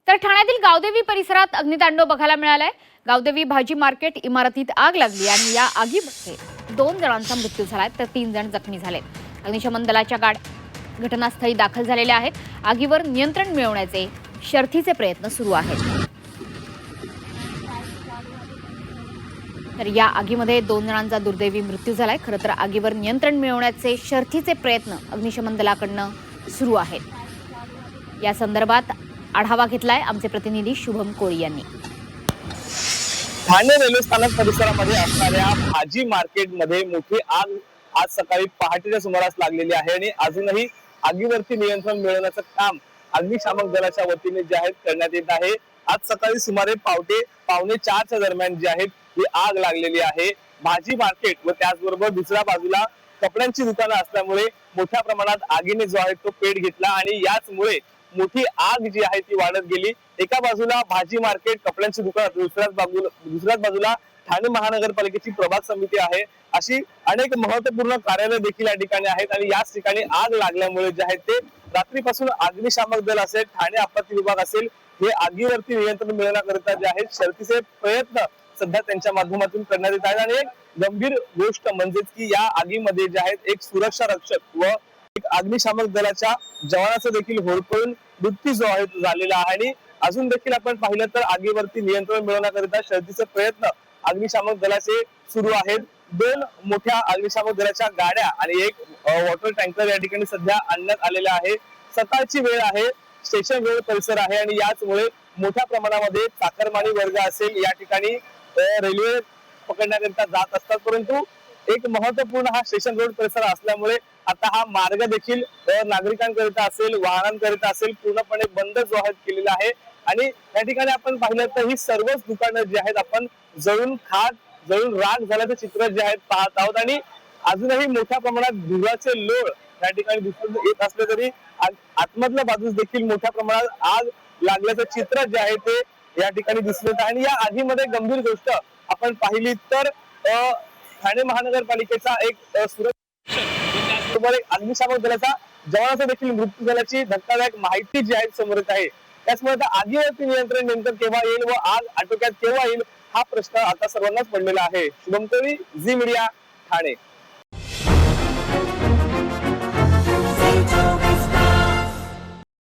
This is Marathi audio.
तर ठाण्यातील गावदेवी परिसरात अग्नितांडव बघायला मिळालाय। गावदेवी भाजी मार्केट इमारतीत आग लागली आणि या आगीमध्ये 2 जणांचा मृत्यू झालाय तर 3 जण जखमी झालेत। अग्निशमन दलाच्या गाड्या घटनास्थळी दाखल झालेल्या आहेत। आगीवर नियंत्रण मिळवण्याचे शर्थीचे प्रयत्न सुरू आहेत। तर या आगीमध्ये 2 जणांचा दुर्दैवी मृत्यू झालाय। खरं तर आगीवर नियंत्रण मिळवण्याचे शर्थीचे प्रयत्न अग्निशमन दलाकडून सुरू आहेत। या संदर्भात आढावा घेतलाय आमचे प्रतिनिधी शुभम कोळी यांनी। ठाणे रेल्वे स्थानक परिसरामध्ये असणाऱ्या भाजी मार्केटमध्ये मोठी आग आज सकाळी पहाटेच्या सुमारास लागलेली आहे आणि अजूनही आगीवरती नियंत्रण मिळवण्याचं काम अग्निशामक दलाच्या वतीने जे आहे करण्यात येत आहे। आज सकाळी सुमारे पावणे 4च्या दरम्यान जी आहे ही आग लागलेली आहे। भाजी मार्केट व त्याचबरोबर दुसऱ्या बाजूला कपड्यांची दुकानं असल्यामुळे मोठ्या प्रमाणात आगीने जो आहे तो पेट घेतला आणि याचमुळे मोठी आग जी आहे ती वाढत गेली। एका बाजूला भाजी मार्केट, कपड्यांची दुकान, दुसऱ्याच बाजूला ठाणे महानगरपालिकेची प्रभाग समिती आहे। अशी अनेक महत्वपूर्ण कार्यालय देखील या ठिकाणी आहेत आणि याच ठिकाणी आग लागल्यामुळे जे आहे ते रात्रीपासून अग्निशामक दल असेल, ठाणे आपत्ती विभाग असेल, हे आगीवरती नियंत्रण मिळवण्याकरिता जे आहेत शर्थीचे प्रयत्न सध्या त्यांच्या माध्यमातून करण्यात येत आहेत। आणि एक गंभीर गोष्ट म्हणजे की या आगीमध्ये जे आहेत एक सुरक्षा रक्षक व एक अग्निशामक दलाच्या जवानाचा देखील होरपळून मृत्यू जो आहे झालेला आहे। आणि अजून देखील आपण पाहिलं तर आगीवरती नियंत्रण मिळवण्याकरिता शर्थीचे प्रयत्न अग्निशामक दलाचे सुरू आहेत। 2 मोठ्या अग्निशामक दलाच्या गाड्या आणि एक वॉटर टँकर या ठिकाणी सध्या आणण्यात आलेला आहे। सकाळची वेळ आहे, स्टेशन रोड परिसर आहे आणि याचमुळे मोठ्या प्रमाणामध्ये चाकरमानी वर्ग असेल या ठिकाणी रेल्वे पकडण्याकरिता जात असतात, परंतु एक महत्वपूर्ण हा स्टेशन रोड परिसर असल्यामुळे आता हा मार्ग देखील नागरिकांकरिता असेल, वाहनांकरिता असेल पूर्णपणे बंद जो आहे केलेला आहे। आणि या ठिकाणी आपण पाहिलं तर ही सर्वच दुकानं जी आहेत आपण जळून राख झाल्याचं चित्र जे आहेत पाहत आहोत। आणि अजूनही मोठ्या प्रमाणात धुराचे लोळ या ठिकाणी दिसून येत असले तरी आतमधल्या बाजूस देखील मोठ्या प्रमाणात आग लागल्याचं चित्र जे आहे ते या ठिकाणी दिसून येत आहे। आणि या आगीमध्ये गंभीर गोष्ट आपण पाहिली तर ठाणे महानगरपालिकेचा एक सुरक्षा अग्निशामक दलाचा जवानाचा देखील मृत्यू झाल्याची धक्कादायक माहिती जी आहे समोर येत आहे। त्याचमुळे आगीवरती नियंत्रण नेमकं केव्हा येईल व आग आटोक्यात केव्हा येईल हा प्रश्न आता सर्वांनाच पडलेला आहे। शुभम कोळी, झी मीडिया, ठाणे।